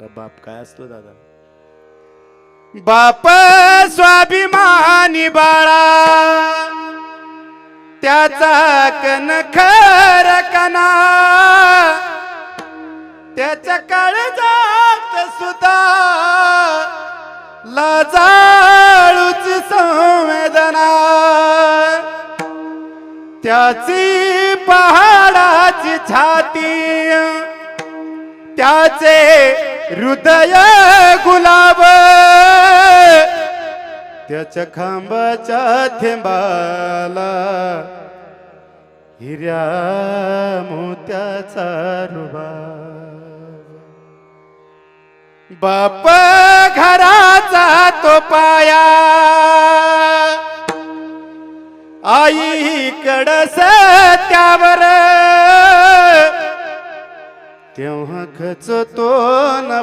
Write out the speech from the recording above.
आता बाप काय असतो दादा? बाप स्वाभिमानी बाळा, त्याचा कणखर कणा, त्याच्या काळजात सुद्धा लाजाळूची संवेदना, त्याची पहाडाची छाती, त्याचे हृदय गुलाब, त्याच्या खांबाच्या थेंबाला हिऱ्या मोत्याचा रुबाब. बाप घराचा तो पाया, आई कडस त्यावर, तेव्हा खचतो न